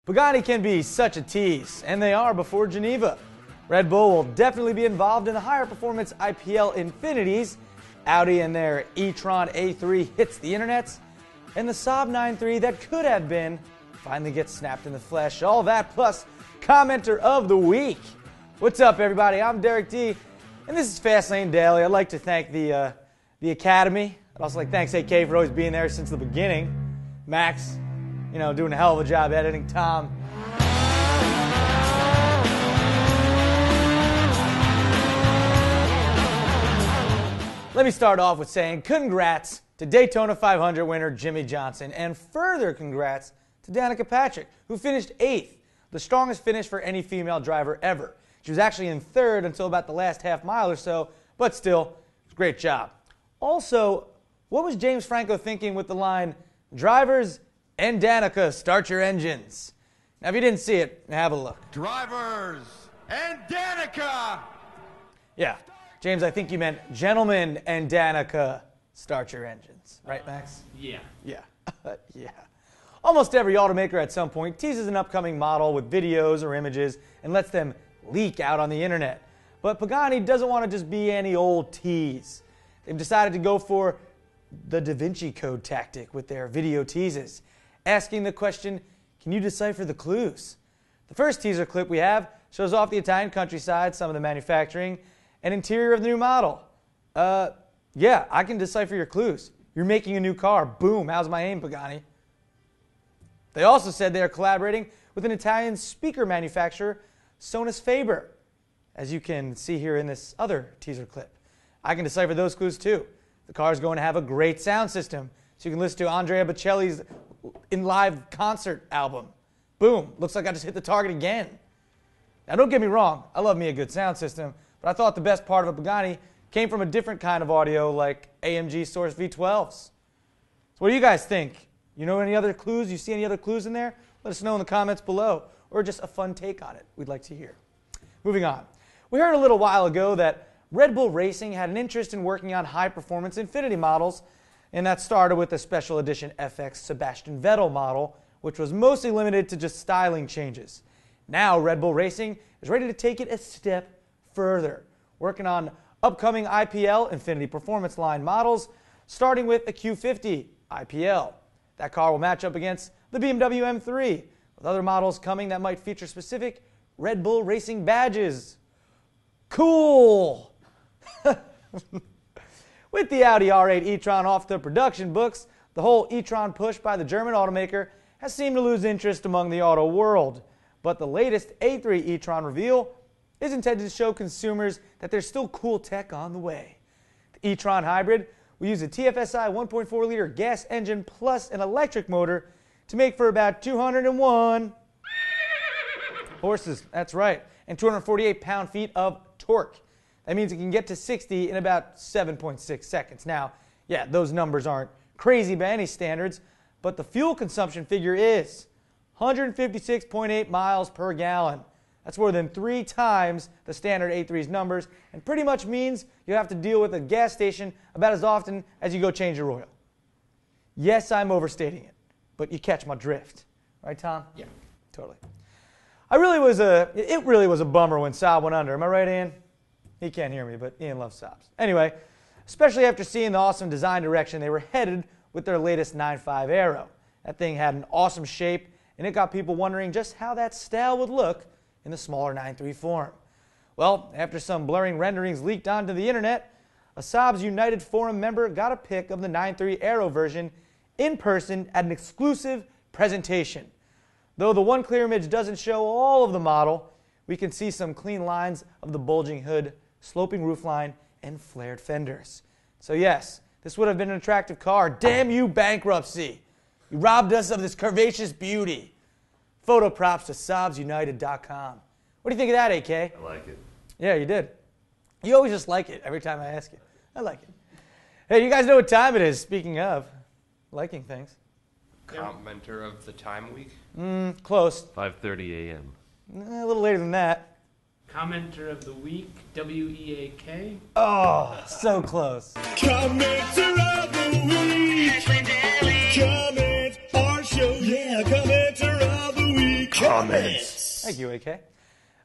Pagani can be such a tease, and they are before Geneva. Red Bull will definitely be involved in the higher performance IPL Infinitis. Audi and their E-Tron A3 hits the internets, and the Saab 9.3 that could have been finally gets snapped in the flesh. All that plus commenter of the week. What's up, everybody? I'm Derek D, and this is FastLaneDaily. I'd like to thank the Academy. I'd also like to thank AK for always being there since the beginning. Max, doing a hell of a job editing. Tom. Let me start off with saying congrats to Daytona 500 winner Jimmie Johnson, and further congrats to Danica Patrick, who finished 8th, the strongest finish for any female driver ever. She was actually in 3rd until about the last half mile or so, but still, great job. Also, what was James Franco thinking with the line, "Drivers and Danica, start your engines"? Now, if you didn't see it, have a look. Drivers and Danica! Yeah, James, I think you meant gentlemen and Danica, start your engines. Right, Max? Yeah. Yeah. Yeah. Almost every automaker at some point teases an upcoming model with videos or images and lets them leak out on the internet. But Pagani doesn't want to just be any old tease. They've decided to go for the Da Vinci Code tactic with their video teases, asking the question, can you decipher the clues? The first teaser clip we have shows off the Italian countryside, some of the manufacturing, and interior of the new model. Yeah, I can decipher your clues. You're making a new car. Boom, how's my aim, Pagani? They also said they are collaborating with an Italian speaker manufacturer, Sonus Faber, as you can see here in this other teaser clip. I can decipher those clues too. The car is going to have a great sound system, so you can listen to Andrea Bocelli's in live concert album. Boom, looks like I just hit the target again. Now don't get me wrong, I love me a good sound system, but I thought the best part of a Pagani came from a different kind of audio like AMG Source V12s. So what do you guys think? You know any other clues? You see any other clues in there? Let us know in the comments below, or just a fun take on it. We'd like to hear. Moving on. We heard a little while ago that Red Bull Racing had an interest in working on high-performance Infiniti models, and that started with the special edition FX Sebastian Vettel model, which was mostly limited to just styling changes. Now Red Bull Racing is ready to take it a step further, working on upcoming IPL Infiniti Performance Line models, starting with the Q50 IPL. That car will match up against the BMW M3, with other models coming that might feature specific Red Bull Racing badges. Cool! With the Audi A3 ETron off the production books, the whole e-tron push by the German automaker has seemed to lose interest among the auto world. But the latest A3 E-Tron reveal is intended to show consumers that there's still cool tech on the way. The e-tron hybrid will use a TFSI 1.4-liter gas engine plus an electric motor to make for about 201 horses, that's right, and 248 pound-feet of torque. That means it can get to 60 in about 7.6 seconds. Now, yeah, those numbers aren't crazy by any standards, but the fuel consumption figure is 156.8 miles per gallon. That's more than 3 times the standard A3's numbers, and pretty much means you have to deal with a gas station about as often as you go change your oil. Yes, I'm overstating it, but you catch my drift. Right, Tom? Yeah. Totally. It really was a bummer when Saab went under. Am I right, Ian? He can't hear me, but Ian loves Saabs. Anyway, especially after seeing the awesome design direction they were headed with their latest 9.5 Aero. That thing had an awesome shape, and it got people wondering just how that style would look in the smaller 9.3 form. Well, after some blurring renderings leaked onto the internet, a Saab's United Forum member got a pic of the 9.3 Aero version in person at an exclusive presentation. Though the one clear image doesn't show all of the model, we can see some clean lines of the bulging hood, sloping roofline, and flared fenders. So yes, this would have been an attractive car. Damn you, bankruptcy! You robbed us of this curvaceous beauty. Photo props to SaabsUnited.com. What do you think of that, AK? I like it. Yeah, you did. You always just like it every time I ask you. I like it. Hey, you guys know what time it is, speaking of liking things. Commenter of the time week? Close. 5:30 a.m. A little later than that. Commenter of the week, WEAK. Oh, so close. Commenter of the week. Comment our show. Yeah, commenter of the week. comments. Thank you, AK.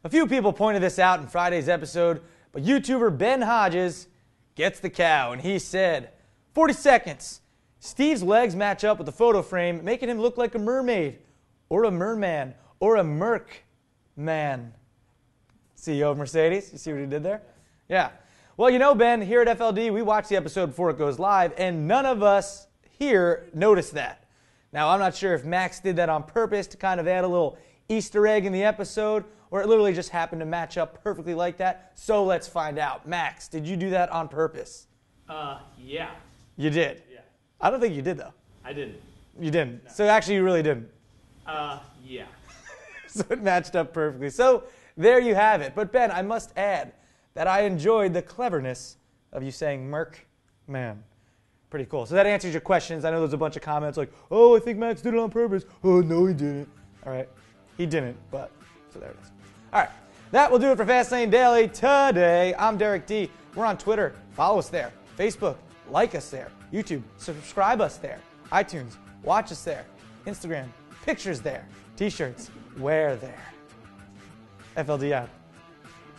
A few people pointed this out in Friday's episode, but YouTuber Ben Hodges gets the cow, and he said, 40 seconds. Steve's legs match up with the photo frame, making him look like a mermaid, or a merman, or a merc man. CEO of Mercedes, you see what he did there? Yeah. Well, you know, Ben, here at FLD, we watch the episode before it goes live, and none of us here noticed that. Now, I'm not sure if Max did that on purpose to kind of add a little Easter egg in the episode, or it literally just happened to match up perfectly like that. So let's find out. Max, did you do that on purpose? Yeah. You did? Yeah. I don't think you did, though. I didn't. You didn't. No. So actually, you really didn't. Yeah. So it matched up perfectly. So there you have it. But Ben, I must add that I enjoyed the cleverness of you saying Merc Man. Pretty cool. So that answers your questions. I know there's a bunch of comments like, oh, I think Max did it on purpose. Oh, no, he didn't. All right. He didn't, but so there it is. All right. That will do it for Fastlane Daily today. I'm Derek D. We're on Twitter. Follow us there. Facebook. Like us there. YouTube. Subscribe us there. iTunes. Watch us there. Instagram. Pictures there. T-shirts. Wear there. FLD app.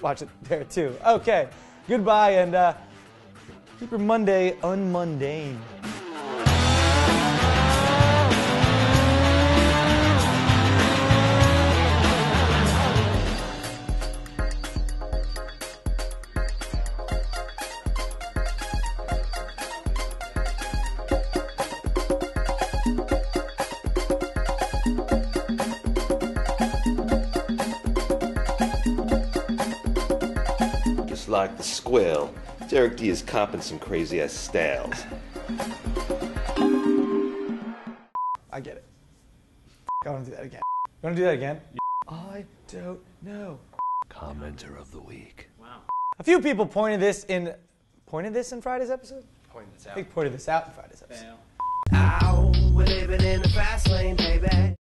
Watch it there too. Okay. Goodbye and keep your Monday unmundane. Just like the squirrel, Derek D is comping some crazy-ass styles. I get it. I want to do that again. You want to do that again? I don't know. Commenter of the week. Wow. A few people pointed this in Friday's episode? Point this I out. think pointed this out in Friday's episode. Fail. Ow, we're living in the fast lane, baby.